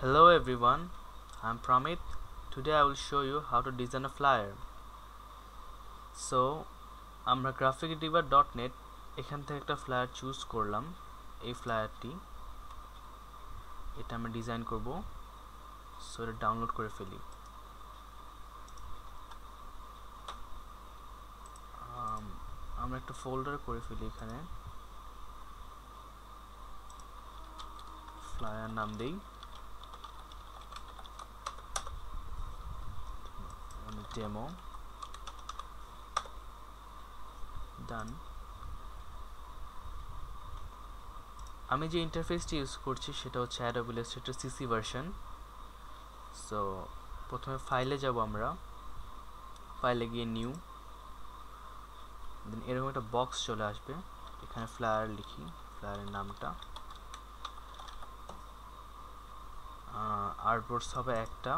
Hello everyone, I'm Pramit. Today I will show you how to design a flyer. So, আমরা graphicdiva.net এখান থেকে একটা flyer choose করলাম। এই ফ্লায়ারটি এটা আমরা ডিজাইন করব। সো এটা ডাউনলোড করে ফেলি। আমরা একটা ফোল্ডার করে ফেলি এখানে। ফ্লায়ার নাম দেই ডেমো। ডান। আমি যে ইন্টারফেসটি ইউজ করছি সেটা হচ্ছে Adobe Illustrator CC version. So প্রথমে ফাইলে যাব আমরা। ফাইলে গিয়ে নিউ, দেন এরকম একটা বক্স চলে আসবে। এখানে ফ্লায়ার লিখি, ফ্লায়ারের নামটা। আর্টবোর্ডস হবে একটা,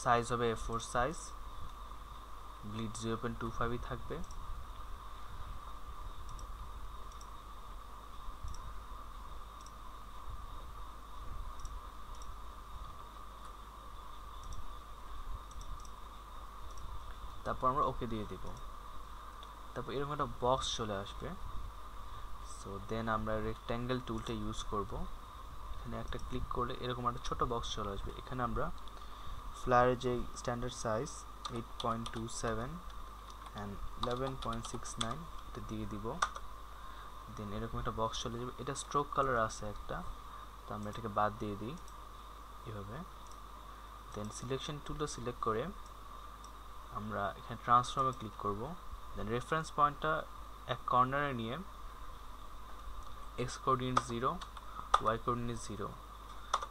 সাইজ হবে A4 সাইজ, ব্লিড 0.25 থাকবে। তারপর আমরা ওকে দিয়ে দিব। তারপর এরকম একটা বক্স চলে আসবে। সো দেন আমরা রেক্ট্যাঙ্গেল টুলটা ইউজ করব। এখানে একটা ক্লিক করলে এরকম একটা ছোট বক্স চলে আসবে। এখানে আমরা ফ্লায়ারের যে স্ট্যান্ডার্ড সাইজ 8.27 অ্যান্ড 11.69 এটা দিয়ে দিব। দেন এরকম একটা বক্স চলে যাবে। এটা স্ট্রোক কালার আছে একটা, তো আমরা এটাকে বাদ দিয়ে দিই এভাবে। দেন সিলেকশন টুলটা সিলেক্ট করে আমরা এখানে ট্রান্সফর্মে ক্লিক করব। দেন রেফারেন্স পয়েন্টটা এক কর্নারে নিয়ে এক্স কোঅর্ডিনেট 0, ওয়াই কোঅর্ডিনেট 0,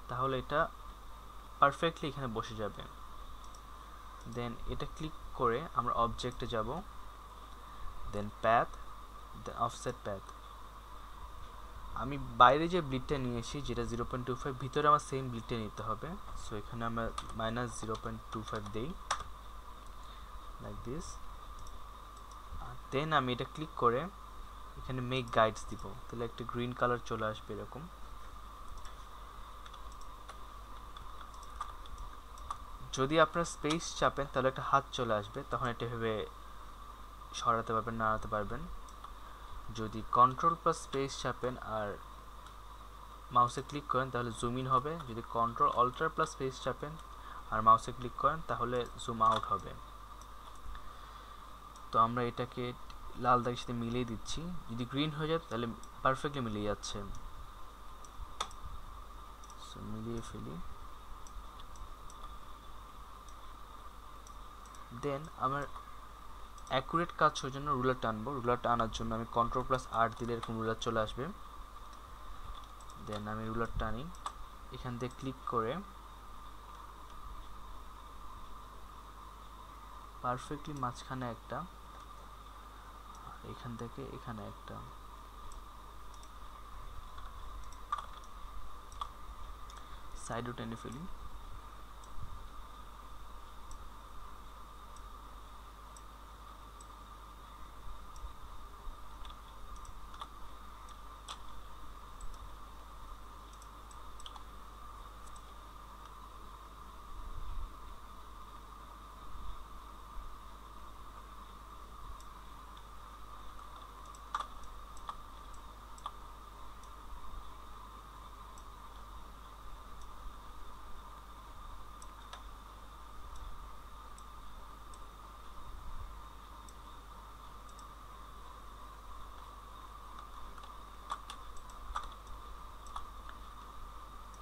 তাহলে এটা পারফেক্টলি এখানে বসে যাবে। দেন এটা ক্লিক করে আমরা অবজেক্টে যাব। দেন প্যাথ, দেন অফসেট প্যাথ। আমি বাইরে যে ব্লিডটা নিয়েছি যেটা 0.25, ভিতরে আমার সেম ব্লিডটা নিতে হবে। সো এখানে আমরা -0.25 দেই, লাইক দিস। দেন আমি এটা ক্লিক করে এখানে মেক গাইডস দিব, তাহলে একটা গ্রিন কালার চলে আসবে এরকম। যদি আপনার স্পেস চাপেন তাহলে একটা হাত চলে আসবে, তখন এটা ভেবে সরাতে পারবেন, নাড়াতে পারবেন। যদি কন্ট্রোল প্লাস স্পেস চাপেন আর মাউসে ক্লিক করেন তাহলে জুম ইন হবে। যদি কন্ট্রোল অল্টার প্লাস স্পেস চাপেন আর মাউসে ক্লিক করেন তাহলে জুম আউট হবে। তো আমরা এটাকে লাল দাগের সাথে মিলিয়ে দিচ্ছি। যদি গ্রিন হয়ে যায় তাহলে পারফেক্টলি মিলিয়ে যাচ্ছে। সো মিলিয়ে ফেলি। দেন আমার অ্যাকুরেট কাজ হওয়ার জন্য রুলার টানবো। রুলার টানার জন্য আমি কন্ট্রোল প্লাস আর দিলে এরকম রুলার চলে আসবে। দেন আমি রুলার টানি, এখান থেকে ক্লিক করে পারফেক্টলি মাঝখানে একটা, এখান থেকে এখানে একটা। সাইডও টেনে ফেলি।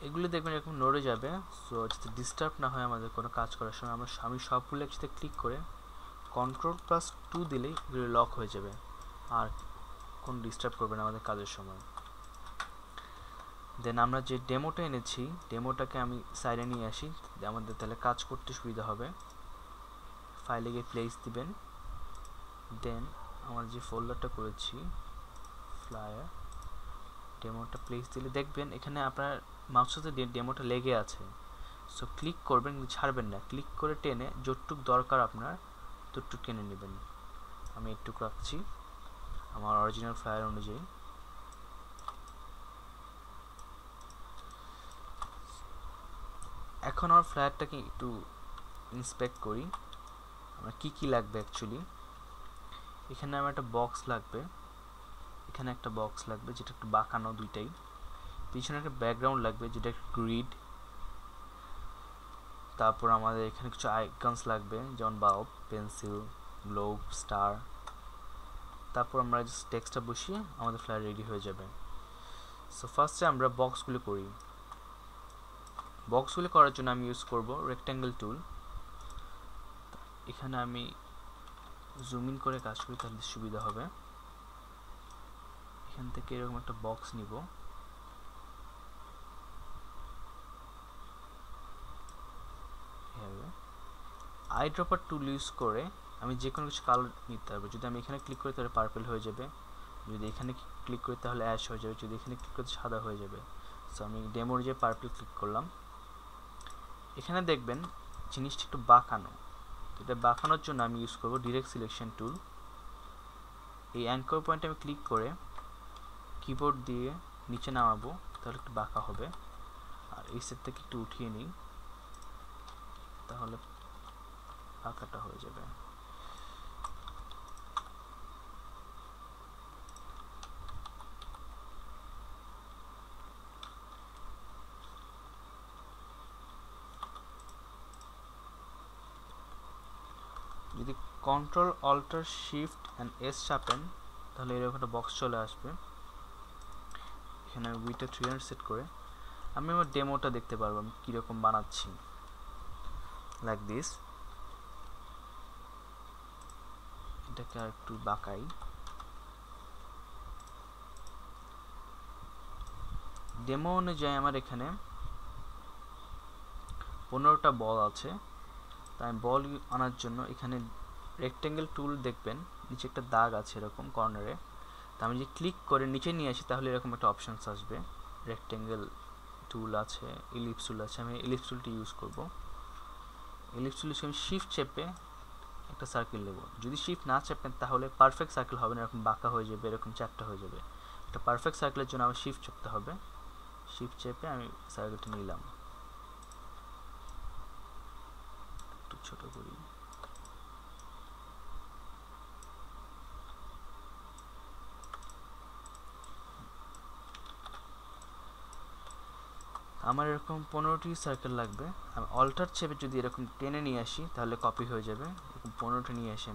এগুলো দেখবেন এরকম নড়ে যাবে। সো যাতে ডিস্টার্ব না হয় আমাদের কোনো কাজ করার সময়, আমি সবগুলো একসাথে ক্লিক করে কন্ট্রোল প্লাস 2 দিলেই এগুলো লক হয়ে যাবে, আর কোনো ডিস্টার্ব করবে না আমাদের কাজের সময়। দেন আমরা যে ডেমোটা এনেছি, ডেমোটাকে আমি সাইডে নিয়ে আসি, আমাদের তাহলে কাজ করতে সুবিধা হবে। ফাইলে গিয়ে প্লেস দিবেন। দেন আমার যে ফোল্ডারটা করেছি ফ্লায়ার, ডেমোটা প্লেস দিলে দেখবেন এখানে আপনার মাউসের সাথে ডেমোটা লেগে আছে। সো ক্লিক করবেন, কিন্তু ছাড়বেন না। ক্লিক করে টেনে যতটুক দরকার আপনার ততটুক টেনে নেবেন। আমি একটুক রাখছি আমার অরিজিনাল ফ্লায়ার অনুযায়ী। এখন আমার ফ্ল্যাটটাকে একটু ইন্সপেক্ট করি আমার কি লাগবে অ্যাকচুয়ালি। এখানে আমার একটা বক্স লাগবে, এখানে একটা বক্স লাগবে যেটা একটু বাঁকানো দুইটাই, পিছনে একটা ব্যাকগ্রাউন্ড লাগবে যেটা একটু গ্রিড, তারপর আমাদের এখানে কিছু আইকনস লাগবে যেমন বাল্ব, পেন্সিল, গ্লোব, স্টার। তারপর আমরা জাস্ট টেক্সটটা বসিয়ে আমাদের ফ্ল্যাট রেডি হয়ে যাবে। সো ফার্স্টে আমরা বক্সগুলো করি। বক্সগুলো করার জন্য আমি ইউজ করব রেক্ট্যাঙ্গেল টুল। এখানে আমি জুম ইন করে কাজ করি তাহলে সুবিধা হবে। এখান থেকে এরকম একটা বক্স নিব, আই ড্রপার টুল ইউজ করে আমি যে কোনো কিছু কালার নিতে পারবো। যদি আমি এখানে ক্লিক করি তাহলে পার্পল হয়ে যাবে, যদি এখানে ক্লিক করি তাহলে অ্যাশ হয়ে যাবে, যদি এখানে ক্লিক করি সাদা হয়ে যাবে। সো আমি ডেমোর যে পার্পল ক্লিক করলাম, এখানে দেখবেন জিনিসটা একটু বাঁকানো। তো এটা বাঁকানোর জন্য আমি ইউজ করবো ডিরেক্ট সিলেকশন টুল। এই অ্যাঙ্কর পয়েন্টে আমি ক্লিক করে কিবোর্ড দিয়ে নিচে নামাবো, তাহলে একটু বাঁকা হবে। আর এই সেট থেকে একটু উঠিয়ে নিই, তাহলে বাঁকাটা হয়ে যাবে। যদি control alt shift and S চাপেন তাহলে এরকম একটা বক্স চলে আসবে। এখানে আমি উইথটা 300 সেট করে আমি আমার ডেমোটা দেখতে পারবো আমি কীরকম বানাচ্ছি, লাইক দিস। এটাকে আর একটু বাঁকাই। ডেমো অনুযায়ী আমার এখানে 15টা বল আছে, তাই বল আনার জন্য এখানে রেক্ট্যাঙ্গেল টুল দেখবেন নিচে একটা দাগ আছে এরকম কর্নারে, তা আমি যদি ক্লিক করে নিচে নিয়ে আসি তাহলে এরকম একটা অপশানস আসবে। রেক্ট্যাঙ্গেল টুল আছে, ইলিপস টুল আছে, আমি ইলিপস টুলটি ইউজ করব। ইলিপস টুল আমি শিফট চেপে একটা সার্কেল নেব। যদি শিফট না চেপেন তাহলে পারফেক্ট সার্কেল হবে না, এরকম বাঁকা হয়ে যাবে, এরকম চ্যাপ্টা হয়ে যাবে। একটা পারফেক্ট সার্কেলের জন্য আমার শিফট চেপতে হবে। শিফট চেপে আমি সার্কেলটা নিলাম, একটু ছোট করি। আমার এরকম 15টি সার্কেল লাগবে। আমি অল্টার চেপে যদি এরকম টেনে নিয়ে আসি তাহলে কপি হয়ে যাবে। এরকম 15টা নিয়ে আসি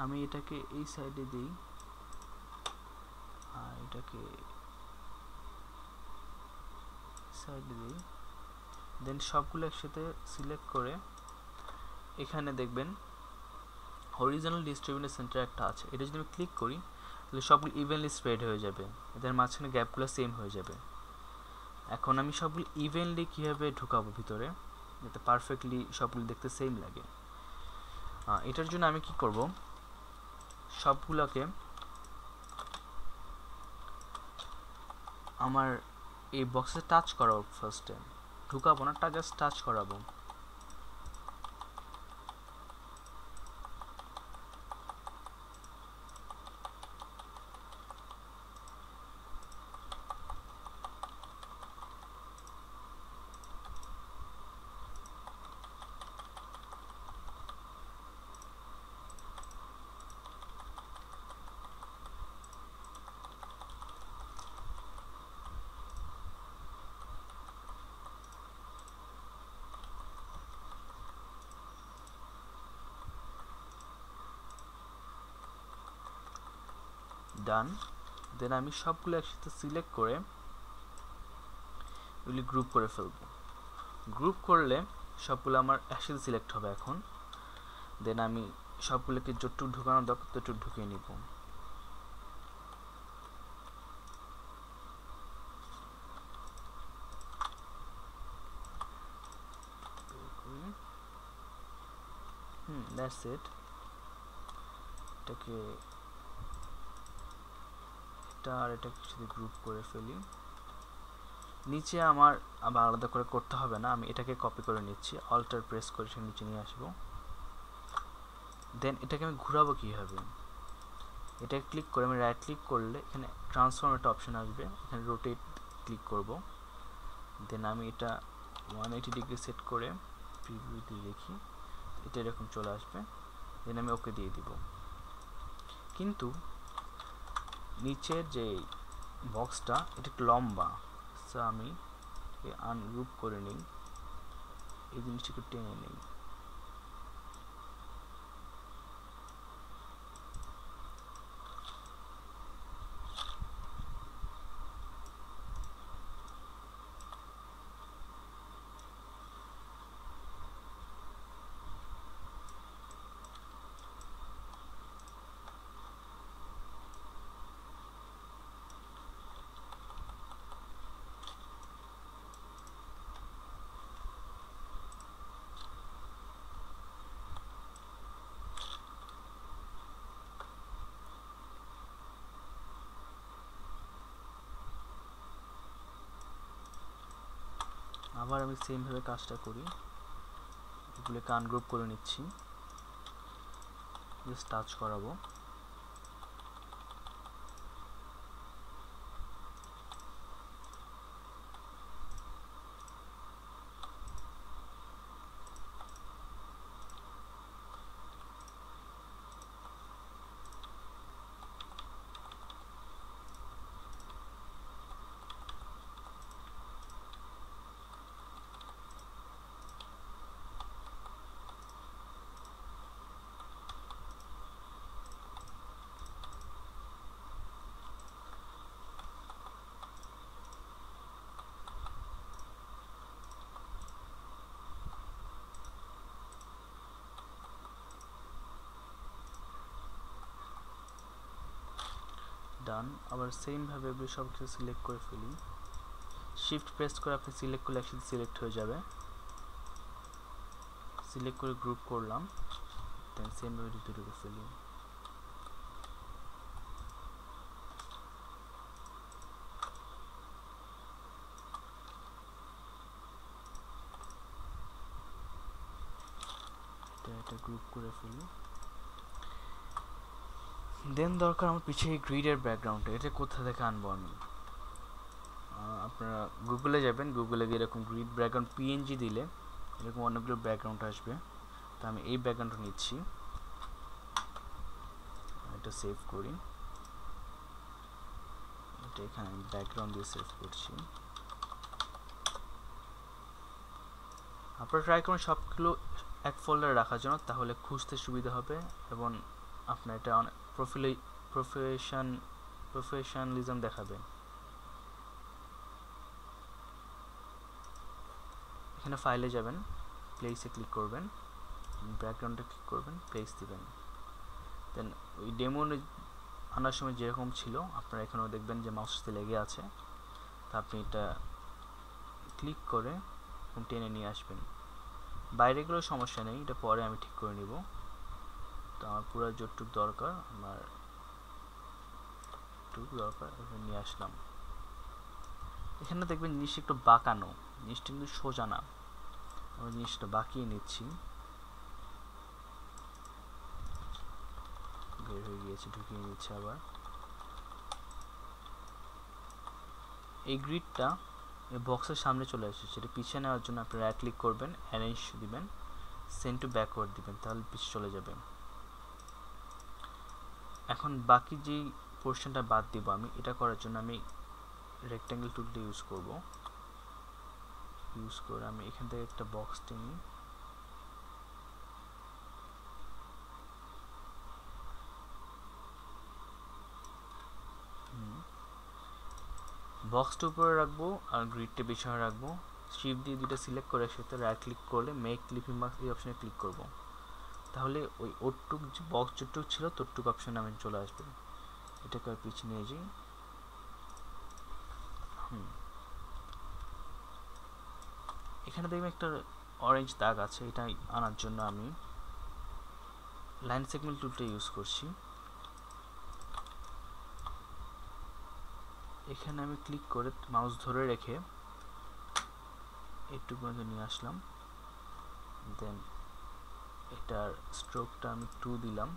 আমি এটাকে এই সাইডে দিই আর এটাকে সাইডে দিই, দেন সবগুলো একসাথে সিলেক্ট করে এখানে দেখবেন হরিজোনাল ডিস্ট্রিবিউশন সেন্টার একটা আছে, এটা যদি আমি ক্লিক করি তাহলে সবগুলো ইভেনলি স্প্রেড হয়ে যাবে, এদের মাঝখানে গ্যাপগুলো সেম হয়ে যাবে। এখন আমি সবগুলো ইভেনলি কীভাবে ঢুকাবো ভিতরে যাতে পারফেক্টলি সবগুলো দেখতে সেম লাগে, এটার জন্য আমি কি করব, সবগুলোকে আমার এই বক্সে টাচ করাবো। ফার্স্টে ঢুকাবো না, জাস্ট টাচ করাবো। ডান। দেন আমি সবগুলো একসাথে সিলেক্ট করে এগুলি গ্রুপ করে ফেলব। গ্রুপ করলে সবগুলো আমার একসাথে সিলেক্ট হবে এখন। দেন আমি সবগুলোকে যতটুকু ঢুকানো দরকার ততটুকু ঢুকিয়ে নিব। That's it. এটাকে আর এটাকে যদি গ্রুপ করে ফেলি, নিচে আমার আবার আলাদা করে করতে হবে না, আমি এটাকে কপি করে নিচ্ছি, অল্টার প্রেস করে সে নিচে নিয়ে আসবো। দেন এটাকে আমি ঘোরাবো কীভাবে, এটা ক্লিক করে আমি রাইট ক্লিক করলে এখানে ট্রান্সফর্ম একটা অপশন আসবে, এখানে রোটেট ক্লিক করব। দেন আমি এটা 180 ডিগ্রি সেট করে প্রিভিউ দিয়ে দেখি, এটা এরকম চলে আসবে। দেন আমি ওকে দিয়ে দিব। কিন্তু নিচের যে বক্সটা এটা একটু লম্বা, সো আমি আনগ্রুপ করে নিই, এই জিনিসটা একটু টেনে নিই। আবার আমি সেমভাবে কাজটা করি, এগুলোকে আনগ্রুপ করে নিচ্ছি, জাস্ট টাচ করাবো। ডান। আবার সেমভাবে এগুলো সব কিছু সিলেক্ট করে ফেলি, শিফট প্রেস করে আপনি সিলেক্ট করলে একসাথে সিলেক্ট হয়ে যাবে। সিলেক্ট করে গ্রুপ করলাম, দেন সেমভাবে দুটো ফেলি। এটা গ্রুপ করে ফেলি। দেন দরকার আমার পিছিয়ে গ্রিডের ব্যাকগ্রাউন্ডটা, এটা কোথা থেকে আনবো আমি? আপনারা গুগলে যাবেন, গুগলে গিয়ে এরকম গ্রিড ব্যাকগ্রাউন্ড পিএনজি দিলে এরকম অনেকগুলো ব্যাকগ্রাউন্ড আসবে। তো আমি এই ব্যাকগ্রাউন্ডটা নিচ্ছি, এটা সেভ করি, এটা এখানে ব্যাকগ্রাউন্ড দিয়ে সেভ করছি। আপনারা ট্রাই করুন সবগুলো এক ফোল্ডারে রাখার জন্য, তাহলে খুঁজতে সুবিধা হবে এবং আপনার এটা অনেক প্রফেশনালিজম দেখাবে। এখানে ফাইলে যাবেন, প্লেসে ক্লিক করবেন, ব্যাকগ্রাউন্ডে ক্লিক করবেন, প্লেস দিবেন। দেন ওই ডেমো আনার সময় যেরকম ছিল আপনারা এখানেও দেখবেন যে মাউসের সাথে লেগে আছে, তা আপনি এটা ক্লিক করে টেনে নিয়ে আসবেন। বাইরে গেলেও সমস্যা নেই, এটা পরে আমি ঠিক করে নিব। তো আমার পুরো যতটুকু দরকার আমার নিয়ে আসলাম। এখানে দেখবেন জিনিসটা একটু বাঁকানো, জিনিসটা কিন্তু সোজা না, আমি জিনিসটা বাঁকিয়ে নিচ্ছি। বের হয়ে গিয়েছে, ঢুকিয়ে নিচ্ছে আবার। এই গ্রিডটা এই বক্সের সামনে চলে এসেছে, এটা পিছিয়ে নেওয়ার জন্য আপনি রাইট ক্লিক করবেন, অ্যারেঞ্জ দিবেন, সেন্ড টু ব্যাকওয়ার্ড দিবেন, তাহলে পিছিয়ে চলে যাবে। এখন বাকি যেই পোর্শনটা বাদ দিব আমি, এটা করার জন্য আমি রেক্ট্যাঙ্গেল টুলটা ইউজ করব। ইউজ করে আমি এখান থেকে একটা বক্স টেনে বক্সটা উপরে রাখবো আর গ্রিডটা পিছনে রাখবো। শিফট দিয়ে দুটো সিলেক্ট করে সেটা রাইট ক্লিক করলে মেক ক্লিপিং মার্ক এই অপশনে ক্লিক করব, তাহলে ওই ওটুক যে বক্স যেটুক ছিল তোটুক অপশনে আমি চলে আসবে। এটাকে আর পিছিয়ে নিয়ে যাই। এখানে দেখবেন একটা অরেঞ্জ দাগ আছে, এটা আনার জন্য আমি লাইন সেগমেন্ট টুলটা ইউজ করছি। এখানে আমি ক্লিক করে মাউস ধরে রেখে একটু পর্যন্ত নিয়ে আসলাম। দেন এটার স্ট্রোকটা আমি 2 দিলাম।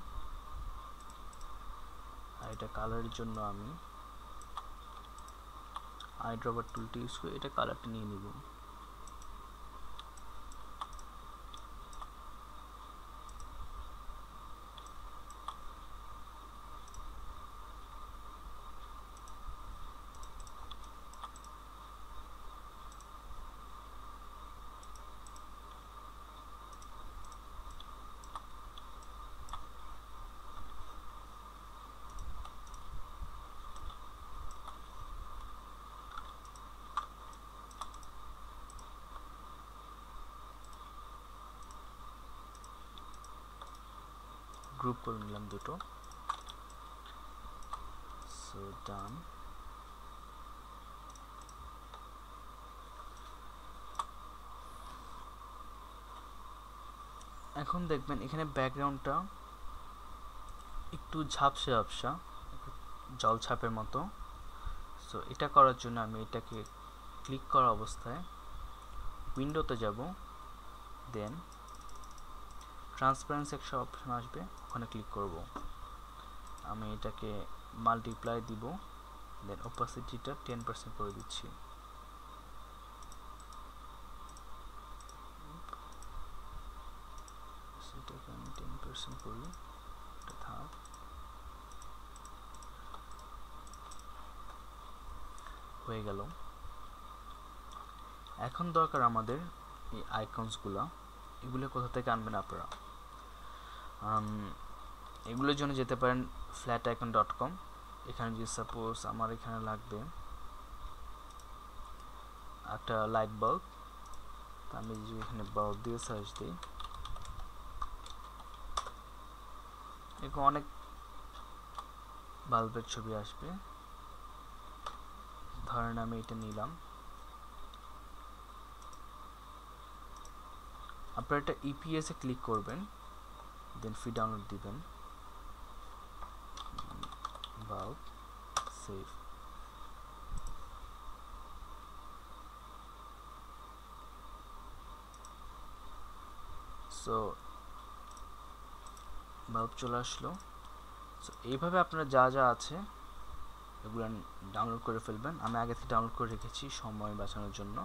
আর এটা কালারের জন্য আমি আই ড্রপার টুলটি ইউজ করে এটা কালারটা নিয়ে নিব। গ্রুপ করে নিলাম দুটো। সো ডান। এখন দেখবেন এখানে ব্যাকগ্রাউন্ডটা একটু ঝাপসা ঝাপসা, জল ছাপের মতো। সো এটা করার জন্য আমি এটাকে ক্লিক করা অবস্থায় উইন্ডোতে যাব, দেন ট্রান্সপারেন্সি একটা অপশন আসবে, ওখানে ক্লিক করব। আমি এটাকে মাল্টিপ্লাই দিব, দেন ওপাসিটিটা 10% করে দিচ্ছি। সেটাকে আমি 10% করি, এটা থাক। হয়ে গেল। এখন দরকার আমাদের এই আইকনসগুলো। এগুলো কোথা থেকে আনবেন আপনারা? এগুলোর জন্য যেতে পারেন flaticon.com। এখানে যদি সাপোজ আমার এখানে লাগবে একটা লাইট বাল্ব, আমি যদি এখানে বাল্ব দিয়ে সার্চ দিই, এরকম অনেক বাল্বের ছবি আসবে। ধরেন আমি এটা নিলাম। আপনারা এটা ইপিএস এ ক্লিক করবেন, দেন ফ্রি ডাউনলোড দিবেন, বাল্ব সেভ। সো বাল্ব চলে আসলো। সো এইভাবে আপনারা যা যা আছে এগুলো ডাউনলোড করে ফেলবেন। আমি আগে থেকে ডাউনলোড করে রেখেছি সময় বাঁচানোর জন্য।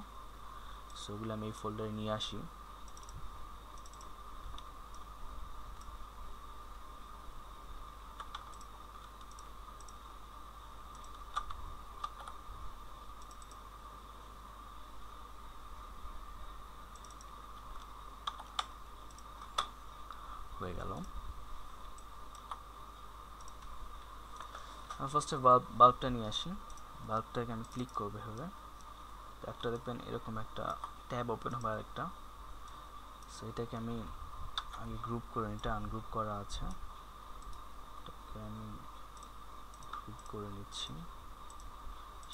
সো ওগুলো আমি এই ফোল্ডারে নিয়ে আসি। হয়ে গেল। আমি ফার্স্টে বাল্বটা নিয়ে আসি। বাল্বটাকে আমি ক্লিক করবো এভাবে, একটা দেখবেন এরকম একটা ট্যাব ওপেন হবে আরেকটা। সো এটাকে আমি আগে গ্রুপ করে নিই, এটা আনগ্রুপ করা আছে, এটাকে আমি গ্রুপ করে নিচ্ছি।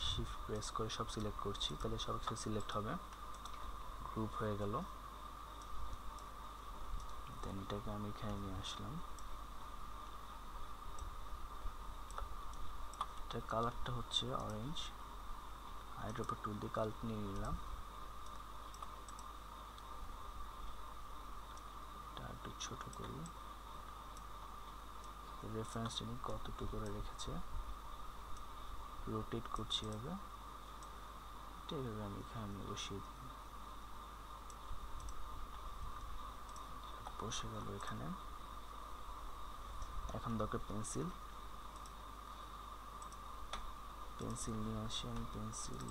শিফট প্রেস করে সব সিলেক্ট করছি, তাহলে সব সিলেক্ট হবে, গ্রুপ হয়ে গেল। দেন এটাকে আমি এখানে নিয়ে আসলাম। এটার কালারটা হচ্ছে অরেঞ্জ। আইড্রপার টুল দিয়ে কালার নিয়ে নিলাম। এটা একটু ছোট করি, রেফারেন্স নিয়ে কতটুকু করে রেখেছে, রোটেট করছি এভাবে, এটা এভাবে আমি এখানে বসিয়ে দিই। বসে গেল এখানে। এখন দরকার পেন্সিল। পেন্সিল নিয়ে আসি আমি, পেন্সিল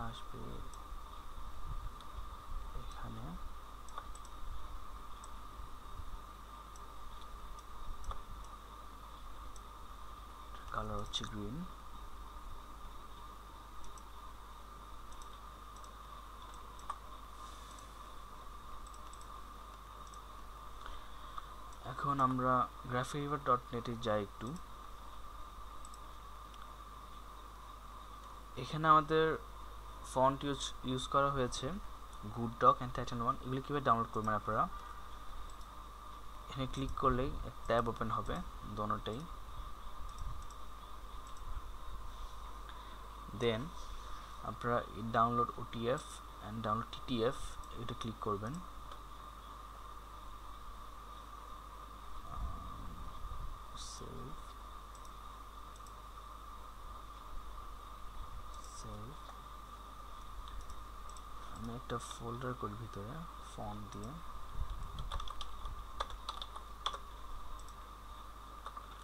আসবে এখানে। কালার হচ্ছে গ্রিন। এখন আমরা graphicriver.net এ যাই একটু। এখানে আমাদের ফন্ট ইউজ করা হয়েছে গুড ডক অ্যান্ড টাইটান 1। এগুলি কীভাবে ডাউনলোড করবেন আপনারা, এখানে ক্লিক করলেই এক ট্যাব ওপেন হবে দোনোটাই। দেন আপনারা ডাউনলোড ওটিএফ অ্যান্ড ডাউনলোড টিটিএফ এটা ক্লিক করবেন। আমি একটা ফোল্ডার করি ভিতরে ফন্ট দিয়ে,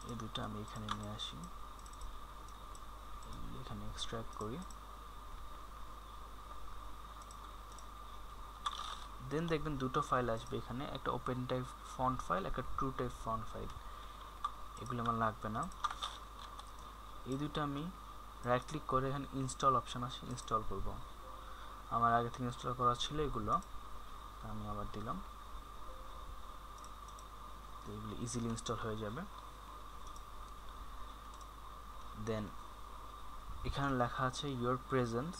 এই দুটো আমি এখানে নিয়ে আসি, এখানে এক্সট্রাক্ট করি। দেন দেখবেন দুটো ফাইল আসবে এখানে, একটা ওপেন টাইপ ফন্ট ফাইল, একটা ট্রু টাইপ ফন্ট ফাইল। এগুলো আমার লাগবে না। এই দুটো আমি রাইট ক্লিক করে এখানে ইনস্টল অপশন আছে, ইনস্টল করব। আমার আগে থেকে ইনস্টল করা ছিল এগুলো, আমি আবার দিলাম, তো এগুলো ইজিলি ইনস্টল হয়ে যাবে। দেন এখানে লেখা আছে ইয়োর প্রেজেন্স,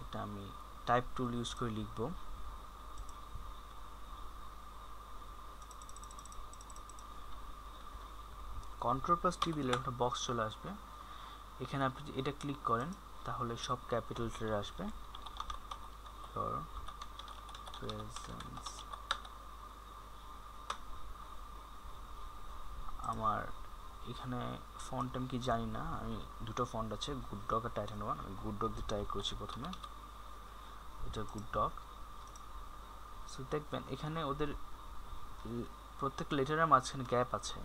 এটা আমি টাইপ টুল ইউজ করে লিখব। Ctrl+T দিলে একটা বক্স চলে আসবে, এখানে আপনি এটা ক্লিক করেন তাহলে সব ক্যাপিটাল লেটারে আসবে। ইয়োর প্রেজেন্স, আমার এখানে ফন্ট আমি কি জানি না, আমি দুটো ফন্ট আছে গুড ডক আর টাইটান 1, আমি গুড ডক দিয়ে টাইপ করেছি প্রথমে, এটা গুড ডক। সো দেখবেন এখানে ওদের প্রত্যেক লেটারের মাঝখানে গ্যাপ আছে,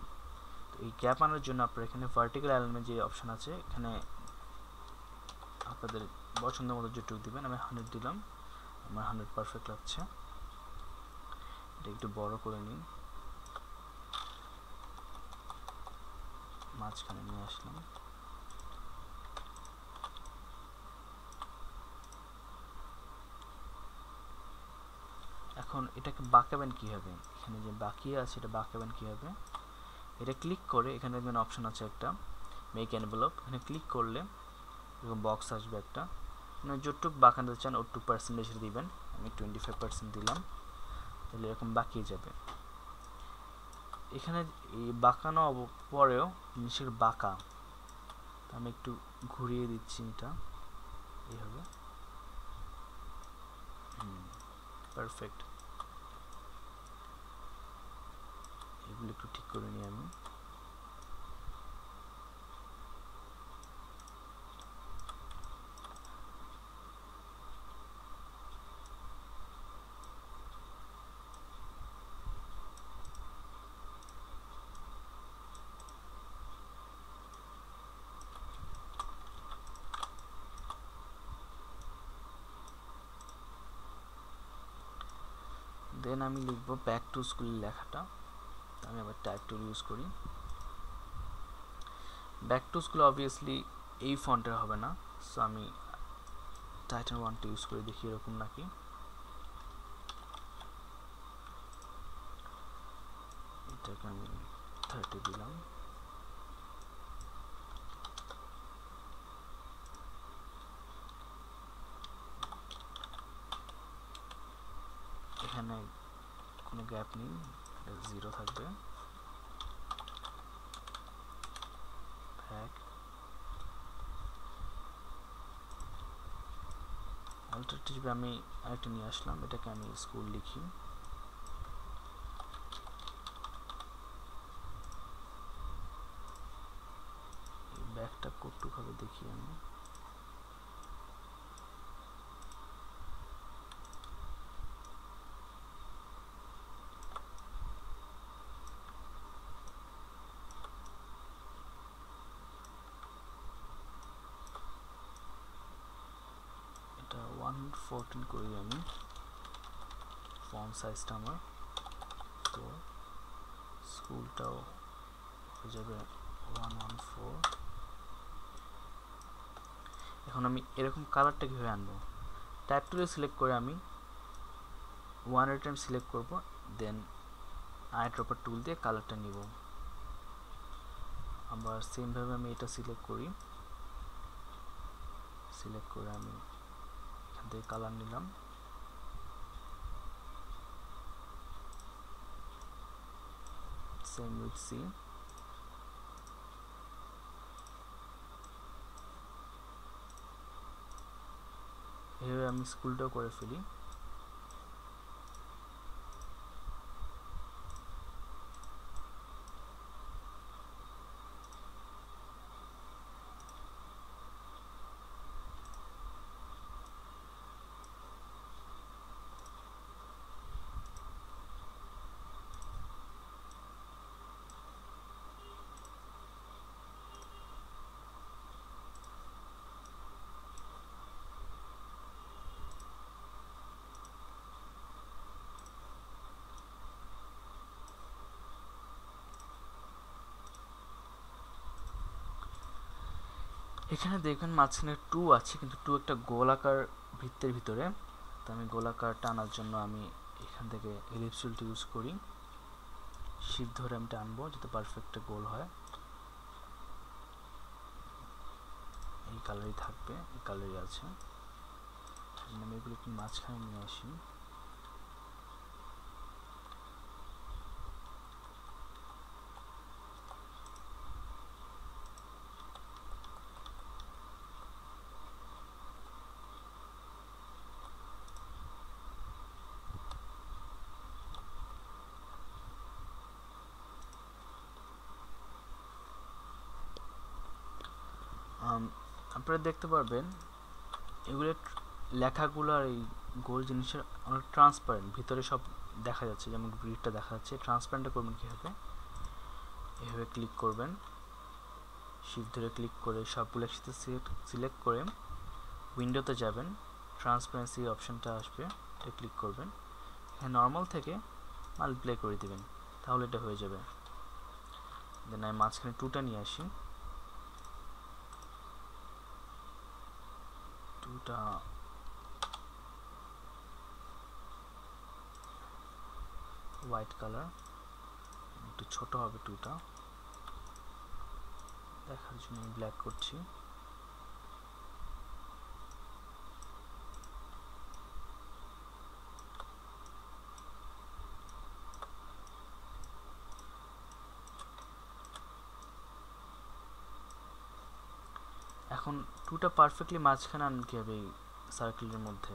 তো এই গ্যাপ আনার জন্য আপনারা এখানে ভার্টিক্যাল অ্যালাইনমেন্ট যে অপশন আছে এখানে আপনাদের পছন্দ মতো যেটুকু দিবেন, আমি 100 দিলাম, আমার 100 পারফেক্ট লাগছে। এটা একটু বড় করে নিই, মাঝখানে নিয়ে আসলাম। এখন এটাকে বাঁকাবেন কীভাবে, এখানে যে বাঁকিয়ে আছে এটা বাঁকাবেন কীভাবে, এটা ক্লিক করে এখানে দেখবেন অপশন আছে একটা মেক এনভেলপ, এখানে ক্লিক করলে এরকম বক্স আসবে একটা, মানে যতটুক বাঁকাতে চান ওটুক পার্সেন্টেজ দিবেন, আমি 25% দিলাম, তাহলে এরকম বাঁকিয়ে যাবে। এখানে এই বাঁকানো পরেও নিচের বাঁকা, আমি একটু ঘুরিয়ে দিচ্ছি এটা এইভাবে, পারফেক্ট। এগুলো একটু ঠিক করে নিই আমি। দেন আমি লিখব ব্যাক টু স্কুল লেখাটা, আমি আবার টাইপ টুল ইউজ করি। ব্যাক টু স্কুল অবভিয়াসলি এই ফন্টের হবে না, সো আমি টাইটান 1 ইউজ করে দেখি এরকম নাকি। এটাকে আমি 30 দিলাম। এখানে কোনো গ্যাপ নেই, এটা 0 থাকবে। ব্যাক অল্টারনেটিভে আমি আরেকটা নিয়ে আসলাম, এটাকে আমি স্কুল লিখি। ব্যাকটা কতটুকু হবে দেখি আমি, এটা 114 করি আমি ফন্ট সাইজটা আমার, তো স্কুলটাও হয়ে যাবে 114। এখন আমি এরকম কালারটা কীভাবে আনবো, টাইপ টুলে সিলেক্ট করে আমি 1 at a time সিলেক্ট করব, দেন আইড্রপার টুল দিয়ে কালারটা নিব। আবার সেম ভাবে আমি এটা সিলেক্ট করি, সিলেক্ট করে আমি এখান থেকে কালার নিলাম। Same with C. এভাবে আমি স্কুলটাও করে ফেলি। এখানে দেখবেন মাঝখানে 2 আছে, কিন্তু 2 একটা গোলাকার বৃত্তের ভিতরে। তো আমি গোলাকার টানার জন্য আমি এখান থেকে এলিপস টুলটা ইউজ করি, শিফট ধরে আমি টানবো যাতে পারফেক্ট গোল হয়। এই কালারই থাকবে, এই কালারই আছে। আমি এগুলো একটু মাঝখানে নিয়ে আসি। আপনারা দেখতে পারবেন এগুলো লেখাগুলো আর এই গোল জিনিসের অনেক ট্রান্সপারেন্ট, ভিতরে সব দেখা যাচ্ছে, যেমন গ্রিডটা দেখা যাচ্ছে। ট্রান্সপারেন্টটা করবেন কীভাবে, এভাবে ক্লিক করবেন, শিফট ধরে ক্লিক করে সবগুলো একসাথে সিলেক্ট করে উইন্ডোতে যাবেন, ট্রান্সপারেন্সি অপশনটা আসবে, এটা ক্লিক করবেন, এখানে নর্মাল থেকে মাল্টিপ্লাই করে দিবেন, তাহলে এটা হয়ে যাবে। দেন আমি মাঝখানে 2টা নিয়ে আসি, 2টা হোয়াইট কালার, একটু ছোট হবে 2টা, দেখার জন্য আমি ব্ল্যাক করছি। এখন 2টা পারফেক্টলি মাঝখানে আনবেন কীভাবে, এই সার্কেলের মধ্যে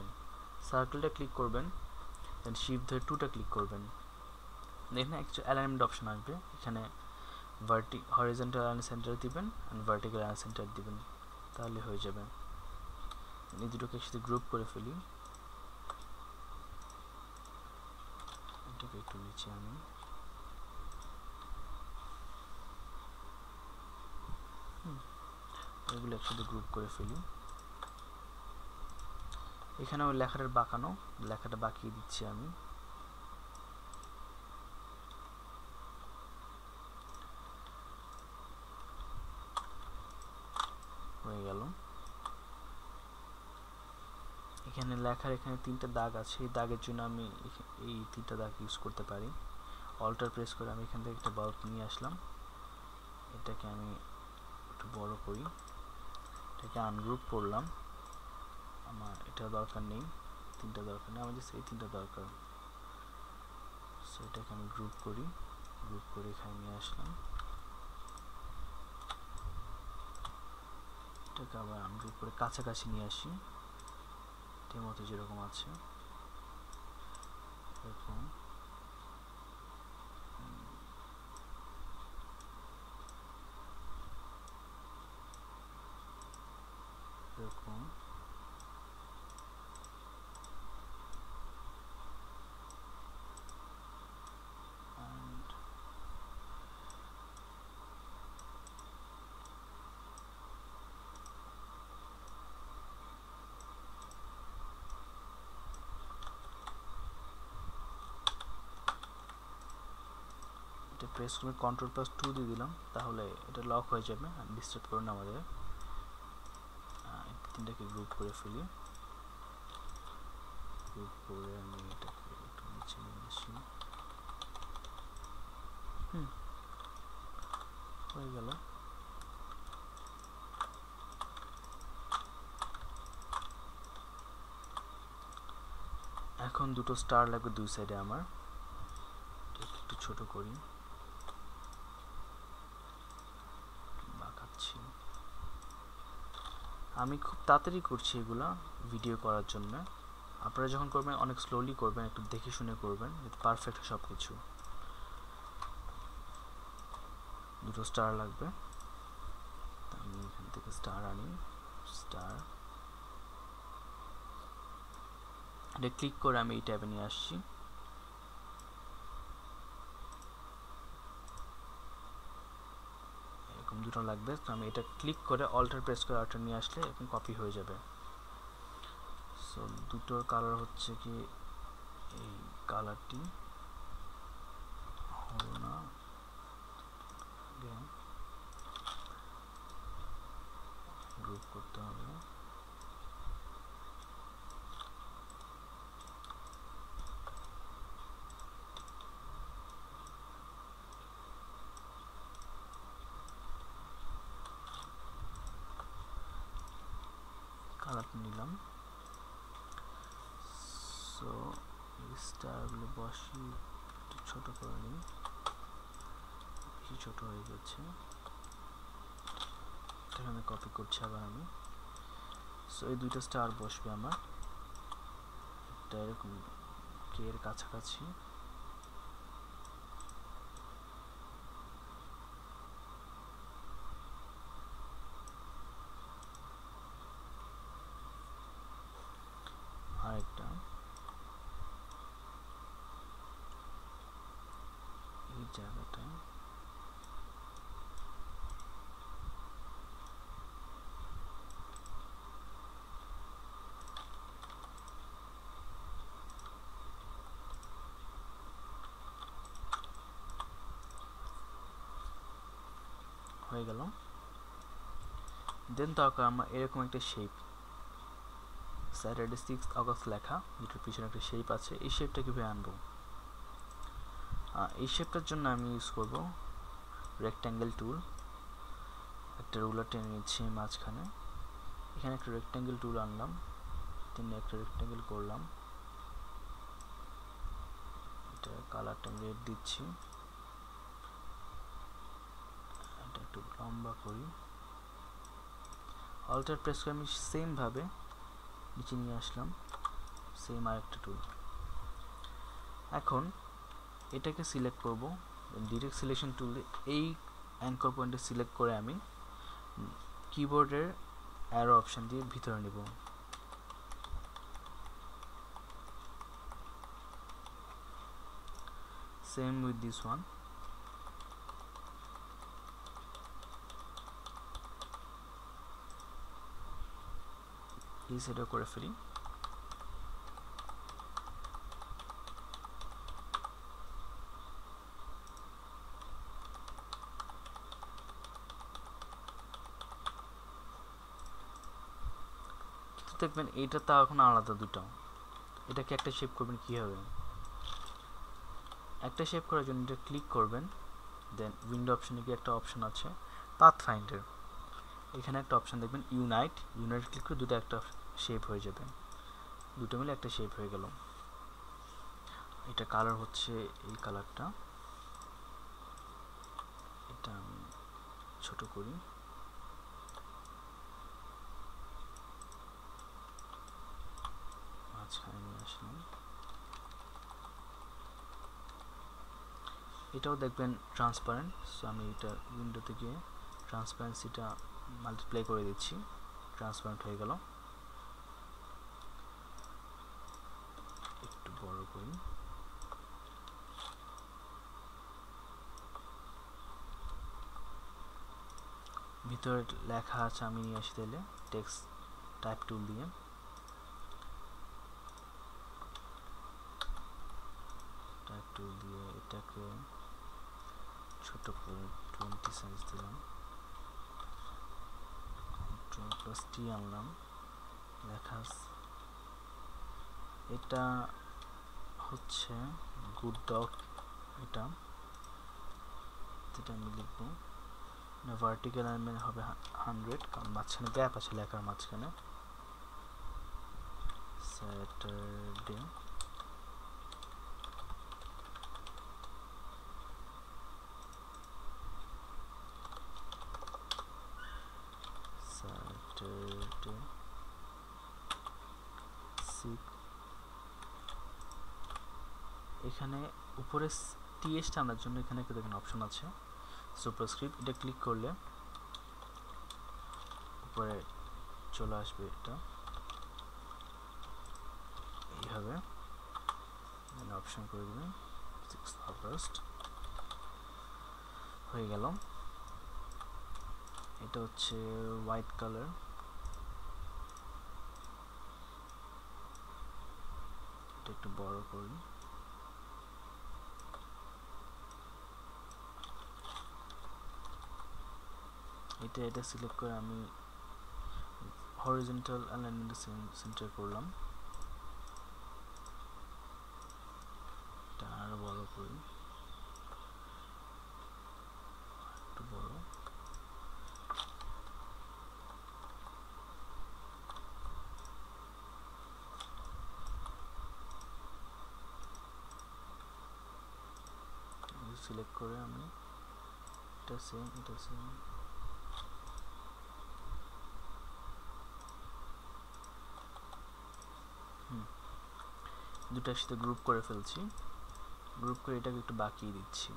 সার্কেলটা ক্লিক করবেন, দেন শিফট ধরে 2টা ক্লিক করবেন, এখানে একটা অ্যালাইনমেন্ট অপশন আসবে, এখানে হরিজন্টাল অ্যালাইন সেন্টার দিবেন অ্যান্ড ভার্টিক্যাল অ্যালাইন সেন্টার দিবেন, তাহলে হয়ে যাবে। এই দুটোকে একসাথে গ্রুপ করে ফেলি, এটাকে একটু নিচে আনি। এগুলো একসাথে গ্রুপ করে ফেলি। এখানে ওই লেখাটার বাঁকানো, লেখাটা বাঁকিয়ে দিচ্ছি আমি। হয়ে গেল। এখানে লেখার এখানে 3টা দাগ আছে, এই দাগের জন্য আমি এই 3টা দাগ ইউজ করতে পারি। অল্টার প্রেস করে আমি এখান থেকে একটা বাল্ব নিয়ে আসলাম, এটাকে আমি একটু বড় করি, এটাকে আনগ্রুপ করলাম, আমার এটা দরকার নেই, 3টা দরকার নেই, আমার জাস্ট এই 3টা দরকার। সো এটাকে আমি গ্রুপ করি, গ্রুপ করে এখানে নিয়ে আসলাম, এটাকে আবার আনগ্রুপ করে কাছাকাছি নিয়ে আসি, এটার মতো যেরকম আছে এরকম। এরকম প্রেস করে Ctrl+2 দিয়ে দিলাম, তাহলে এটা লক হয়ে যাবে, আর ডিস্টার্ব করুন আমাদের। 3টাকে গ্রুপ করে ফেলি, গ্রুপ করে আমি এটাকে একটু নিচে নিয়ে আসি। হয়ে গেল। এখন দুটো স্টার লাগবে দুই সাইডে আমার, একটু ছোট করি, বাঁকাচ্ছি। আমি খুব তাড়াতাড়ি করছি এগুলা ভিডিও করার জন্য, আপনারা যখন করবেন অনেক স্লোলি করবেন, একটু দেখে শুনে করবেন, পারফেক্ট সব কিছু। দুটো স্টার লাগবে, আমি এখান থেকে স্টার আনি, স্টার এটা ক্লিক করে আমি এই ট্যাবে নিয়ে আসছি। এরকম দুটো লাগবে, তো আমি এটা ক্লিক করে অল্টার প্রেস করে আল্টার নিয়ে আসলে এখন কপি হয়ে যাবে। সো দুটোর কালার হচ্ছে কি এই কালারটি হলো না, গ্রুপ করতে হবে। কালারটা নিলাম। সো এই স্টারগুলো বসি, একটু ছোট করে নিই, বেশি ছোট হয়ে গেছে, এখানে কপি করছি আবার আমি। সো এই দুইটা স্টার বসবে আমার, এটা এরকম কে এর কাছাকাছি, আরেকটা এই জায়গাটায়, হয়ে গেল। দেন দরকার আমার এরকম একটা শেপ, স্যাটারডে 6 আগস্ট লেখা, যেটার পিছনে একটা শেপ আছে, এই শেপটা কীভাবে আনবো? এই শেপটার জন্য আমি ইউজ করব রেক্ট্যাঙ্গেল টুল। একটা রুলার টেনে নিচ্ছি মাঝখানে, এখানে একটা রেক্ট্যাঙ্গেল টুল আনলাম, টেনে একটা রেক্ট্যাঙ্গেল করলাম, এটা কালারটা রেড দিচ্ছি, এটা একটু লম্বা করি, অল্টার প্রেস করে আমি সেম ভাবে নিচে নিয়ে আসলাম, সেম আরেকটা টুল। এখন এটাকে সিলেক্ট করব, ডিরেক্ট সিলেকশন টুলে এই অ্যাঙ্কর পয়েন্টে সিলেক্ট করে আমি কিবোর্ডের অ্যারো অপশন দিয়ে ভিতরে নেব। সেম উইথ দিস ওয়ান, এই সেটও করে ফেলি। দেখবেন এইটা তা এখন আলাদা দুটো, এটাকে একটা শেপ করবেন কীভাবে? একটা শেপ করার জন্য এটা ক্লিক করবেন, দেন উইন্ডো অপশনে গিয়ে একটা অপশন আছে পাথ ফাইন্ডার, এখানে একটা অপশন দেখবেন ইউনাইট, ইউনাইট ক্লিক করে দুটো একটা শেপ হয়ে যাবে, দুটো মিলে একটা শেপ হয়ে গেল। এটা কালার হচ্ছে এই কালারটা, এটা আমি ছোট করি, মাঝখানে নিয়ে আসলাম। এটাও দেখবেন ট্রান্সপারেন্ট, সো আমি এটা উইন্ডোতে গিয়ে ট্রান্সপারেন্সিটা মাল্টিপ্লাই করে দিচ্ছি, ট্রান্সপারেন্ট হয়ে গেল। একটু বড় করি, ভিতরে লেখা আছে, আমি নিয়ে আসি তাহলে টেক্সট টাইপ টুল দিয়ে, টাইপ টুল দিয়ে এটাকে ছোট করে 20 সাইজ দিলাম, +T আনলাম, লেখা এটা হচ্ছে গুড ডগ, এটা এটা আমি লিখবো না, ভার্টিক্যাল অ্যালাইনমেন্ট হবে 100, কারণ মাঝখানে গ্যাপ আছে লেখার মাঝখানে। Saturday Saturday 6। এখানে উপরে টিএস টানার জন্য এখানে একটা দেখেন অপশন আছে সুপারস্ক্রিপ্ট, এটা ক্লিক করলে উপরে চলে আসবে, এটা এইভাবে অপশন করে দেবেন 6 আগস্ট হয়ে গেল। এটা হচ্ছে হোয়াইট কালার, এটা একটু বড় করি। এটা সিলেক্ট করে আমি হরিজন্টাল অ্যালাইনমেন্ট সেন্টার করলাম, এটা আরো বড় করি, একটু বড়। সিলেক্ট করে আমি এটা সেম দুটো একসাথে গ্রুপ করে ফেলছি, গ্রুপ করে এটাকে একটু বাকিয়ে দিচ্ছি।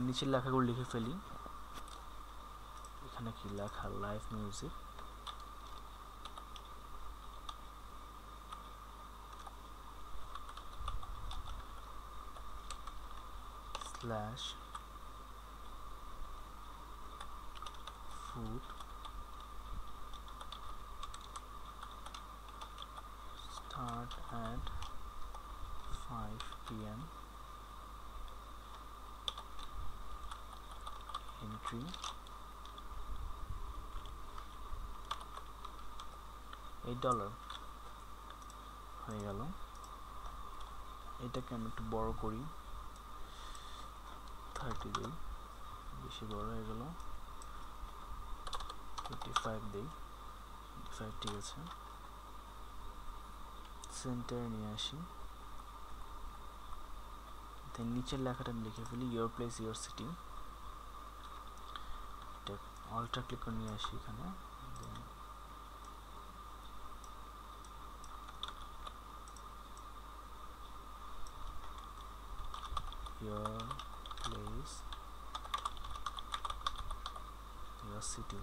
নিচের লেখাগুলো লিখে ফেলি। এখানে কি লেখা, live music slash food start at 5 p.m. entry $8 হয়ে গেল। এটাকে আমি একটু বড় করি, 30 দিই, বেশি বড় হয়ে গেল, 25 দিই, 25 ঠিক আছে। সেন্টারে নিয়ে আসি, দেন নিচের লেখাটা আমি লিখে ফেলি ইয়োর প্লেস ইয়োর সিটি, এটা অল্টার ক্লিক করে নিয়ে আসি এখানে, your place your city।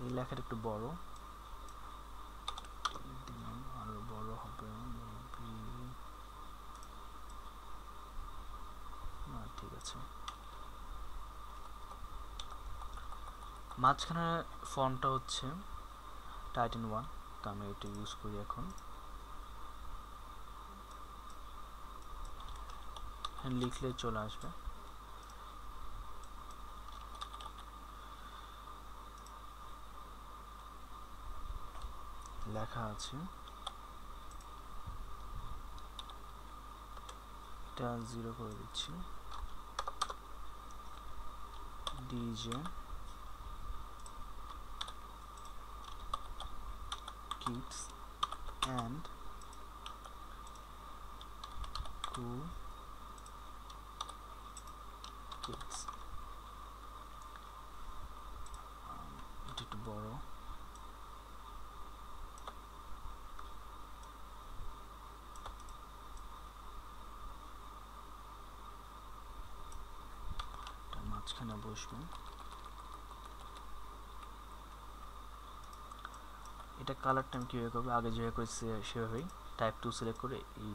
এই লেখাটা একটু বড় দিলাম, আরো বড় হবে না, ঠিক আছে। মাঝখানে ফন্টটা হচ্ছে টাইটান 1, তো আমি এটা ইউজ করি এখন। লিখলে চলে আসবে। লেখা আছে, এটা 0 করে দিচ্ছি। DJ kids and cool kids, এটা একটু বড়, মাঝখানে বসবে। এটা কালারটা আমি কীভাবে করবো, আগে যেভাবে করেছি সেভাবেই টাইপ 2 সিলেক্ট করে এই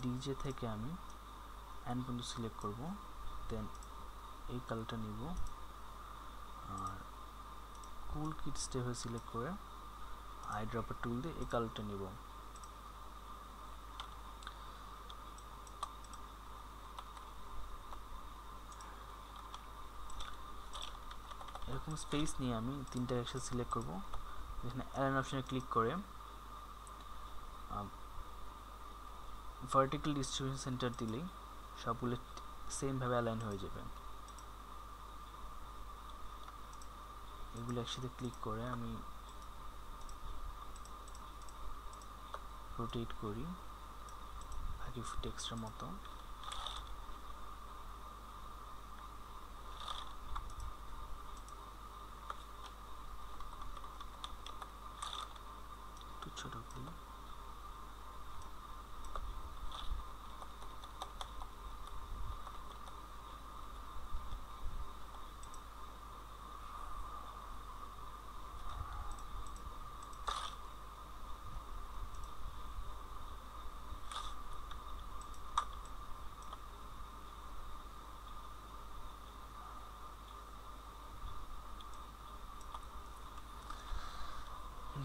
ডিজে থেকে আমি অ্যান্ড পর্যন্ত সিলেক্ট করব, দেন এই কালারটা নিব, আর কুল কিডস যেভাবে সিলেক্ট করে আই ড্রপার টুল দিয়ে এই কালারটা নিব। এরকম স্পেস নিয়ে আমি তিনটা একসাথে সিলেক্ট করব, এখানে অ্যালাইন অপশনে ক্লিক করে ভার্টিক্যাল ডিস্ট্রিবিউশন সেন্টার দিলেই সবগুলো সেম ভাবে অ্যালাইন হয়ে যাবে। এগুলো একসাথে ক্লিক করে আমি রোটেট করি বাকি টেক্সটের মতো। একটু ছোট করি।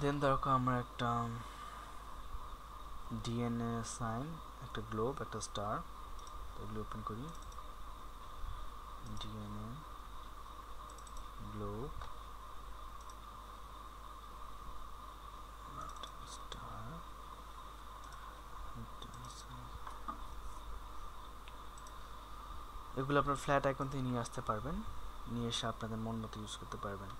দেন দরকার আমার একটা ডিএনএ সাইন, একটা গ্লোব, একটা স্টার। এগুলো ওপেন করি, ডিএনএ গ্লোব স্টার। এগুলো আপনার ফ্ল্যাট আইকন থেকে নিয়ে আসতে পারবেন, নিয়ে এসে আপনাদের মন মতো ইউজ করতে পারবেন।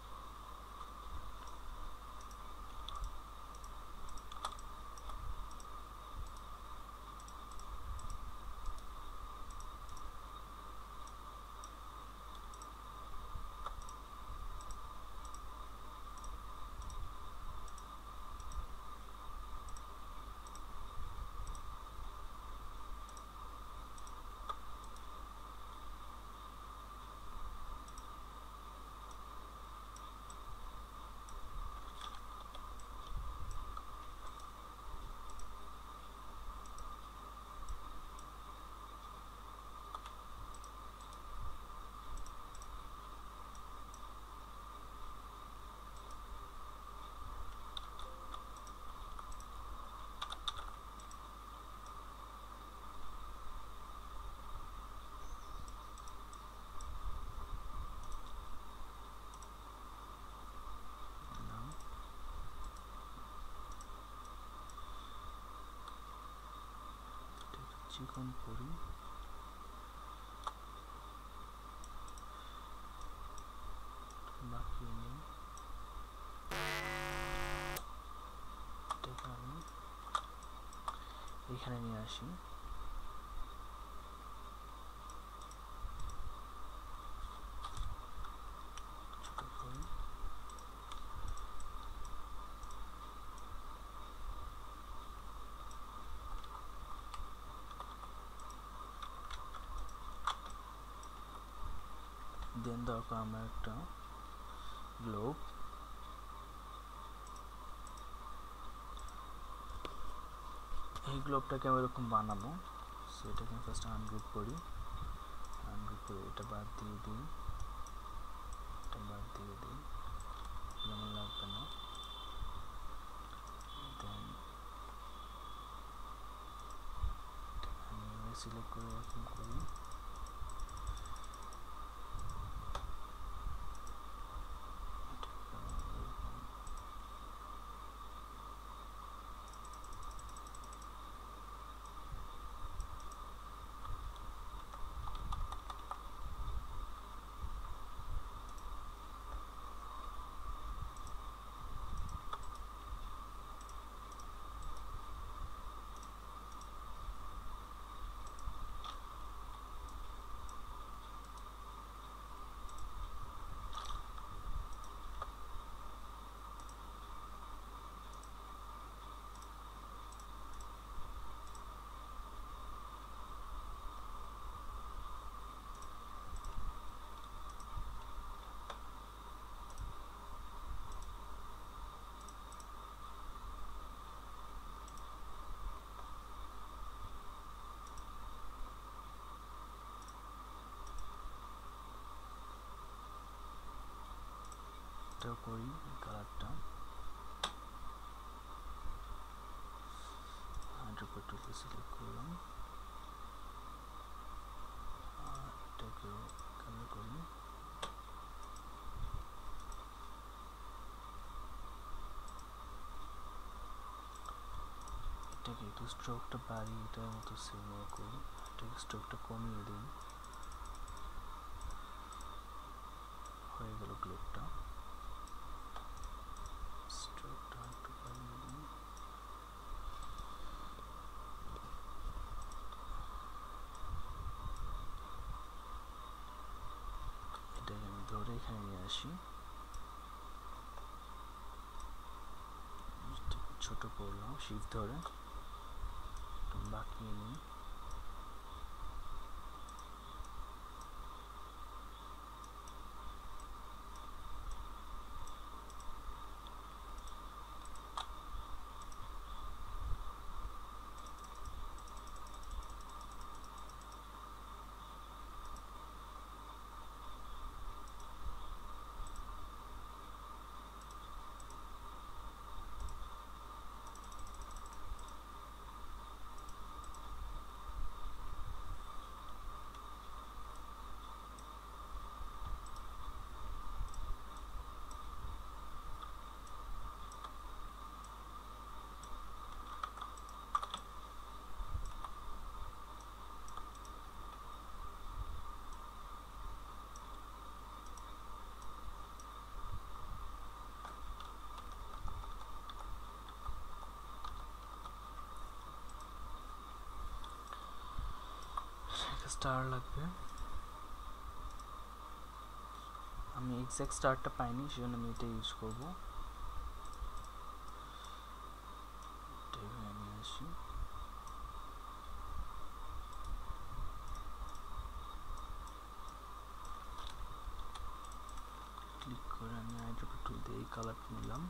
চিকন করি, বাকি নেই। এটাকে আমি এখানে নিয়ে আসি। ছোট করি। দেন দরকার আমার একটা গ্লোব। এই গ্লোবটাকে আমি এরকম বানাবো। সো এটাকে আমি ফার্স্ট আনগ্রুপ করি, আনগ্রুপ করে এটা বাদ দিয়ে দিই, এটা বাদ দিয়ে দিই, আমার লাগবে না। দেন আমি সিলেক্ট করে এরকম করি। এটাও করি কালারটা 100% সিলেক্ট করলাম, আর এটাকেও কালার করি। এটাকে একটু স্ট্রোকটা বাড়িয়ে এটার মতো সিমিলার করি, এটাকে স্ট্রোকটা কমিয়ে দিই, হয়ে গেল গ্লোবটা। স্ট্রোকটা একটু বাড়িয়ে দিই, এটাকে আমি ধরে এখানে নিয়ে আসি, ছোট করলাম, শিফট ধরে বাকিয়ে নিই। স্টার লাগবে, আমি এক্সাক্ট স্টারটা পাইনি সেজন্য আমি এটা ইউজ করবো। আমি আসি, ক্লিক করে আমি আইড্রপ টুল দিয়ে এই কালারটা নিলাম,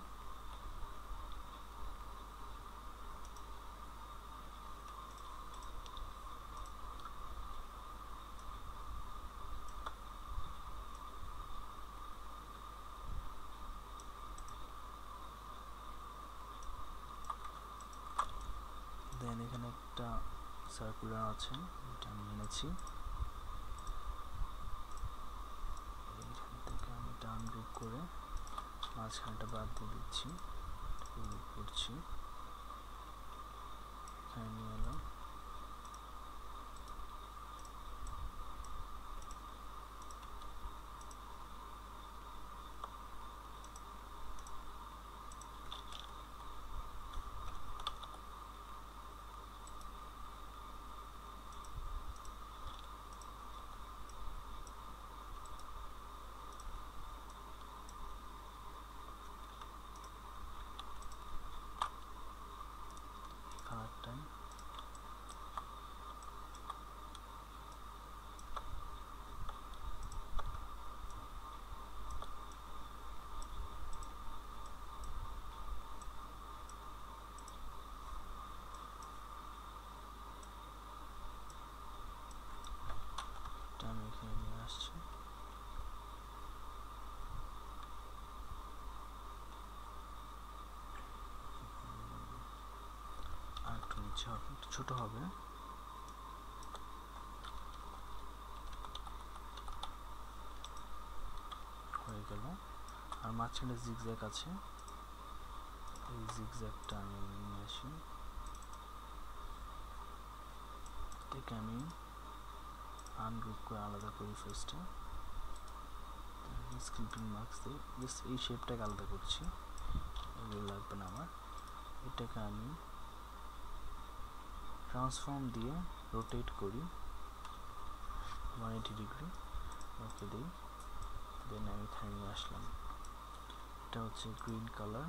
দেন এখানে একটা সার্কুলার আছে, এটা আমি এনেছি, এইখান থেকে আমি এটা আনগ্রুপ করে মাঝখানটা বাদ দিয়ে দিচ্ছি, গ্রুপ করছি, এখানে নিয়ে এলাম, কালারটাই আমি এখানে নিয়ে আসছি, আর একটু নিচে হবে, একটু ছোট হবে, হয়ে গেল। আর মাঝখানে জিগজ্যাগ আছে, এই জিগজ্যাগটা আমি নিয়ে আসি, এটাকে আমি আনগ্রুপ করে আলাদা করি ফার্স্টে, স্ক্রিপ্টিং মার্কস দিয়ে জাস্ট এই শেপটাকে আলাদা করছি, এগুলো লাগবে না আমার। এটাকে আমি ট্রান্সফর্ম দিয়ে রোটেট করি 180 ডিগ্রি, ওকে দিই, দেন আমি এখানে নিয়ে আসলাম, এটা হচ্ছে গ্রিন কালার,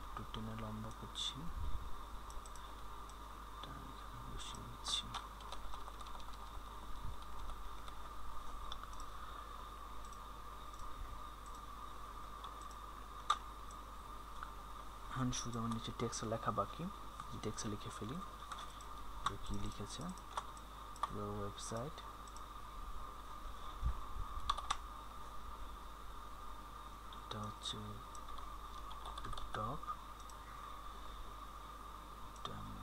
একটু টেনে লম্বা করছি, এটা এখানে বসিয়ে দিচ্ছি, এখন শুধু আমার নিচে টেক্সট লেখা বাকি, টেক্সট লিখে ফেলি, কি লিখেছে, ওয়েবসাইট, এটা হচ্ছে ডক, এটা আমি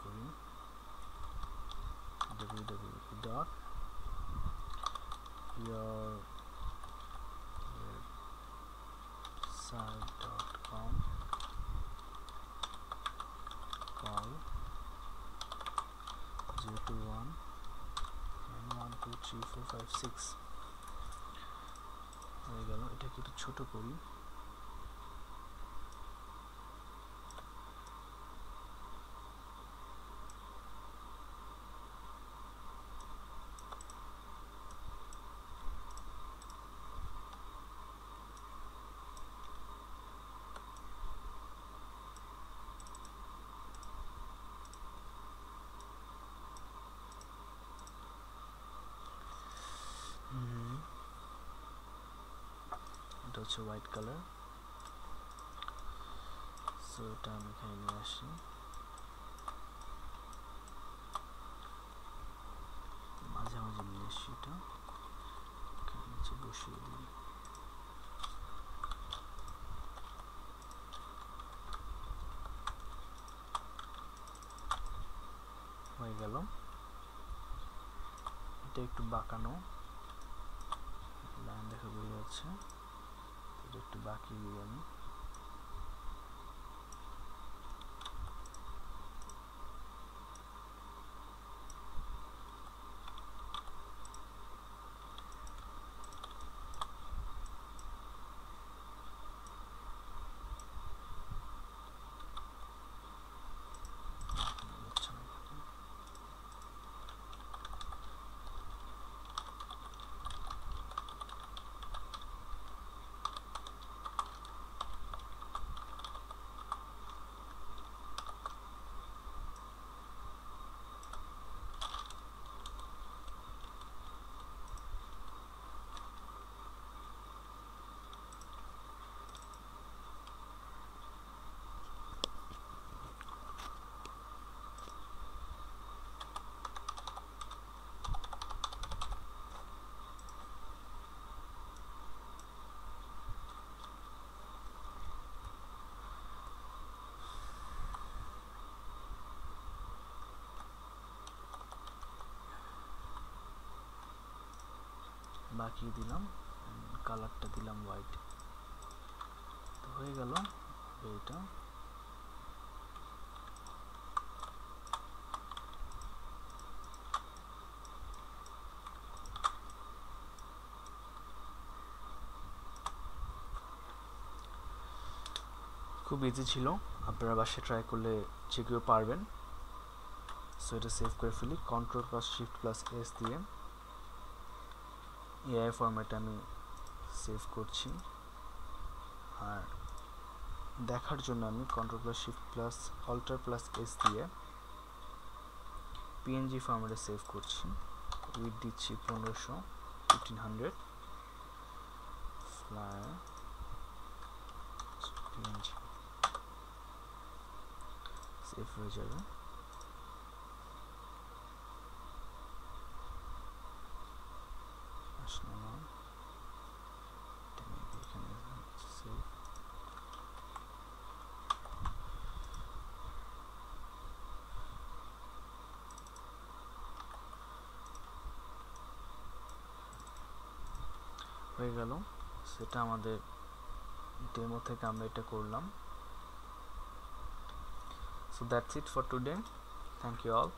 করি www.yourwebsite.com, to 1 and 1 2 3 4 5 6 হয়ে গেল। এটাকে একটু ছোট করি। এটা হচ্ছে হোয়াইট কালার। সো এটা আমি এখানে নিয়ে আসি, মাঝামাঝি নিয়ে আসি, এটা এখানে নিচে বসিয়ে দিই। হয়ে গেল। এটা একটু বাঁকানো, লাইন দেখা বোঝা যাচ্ছে, এটা একটু বাঁকিয়ে দিই আমি। বাকিয়ে দিলাম, কালারটা দিলাম হোয়াইট। তো হয়ে গেল এটা। খুব ইজি ছিল, আপনারা বাসায় ট্রাই করলে যে কেউ পারবেন। সো এটা সেভ করে ফেলি, Ctrl+Shift+S দিয়ে এআই ফরম্যাটে আমি সেভ করছি। আর দেখার জন্য আমি Ctrl+Shift+Alt+S দিয়ে PNG ফরম্যাটে সেভ করছি। উইডথ দিচ্ছি 1500 ফ্লাই PNG, সেভ হয়ে যাবে। আসলে না, এখানে সেভ। হয়ে গেল, সেটা আমাদের ডেমো থেকে আমরা এটা করলাম। So that's it for today. Thank you all.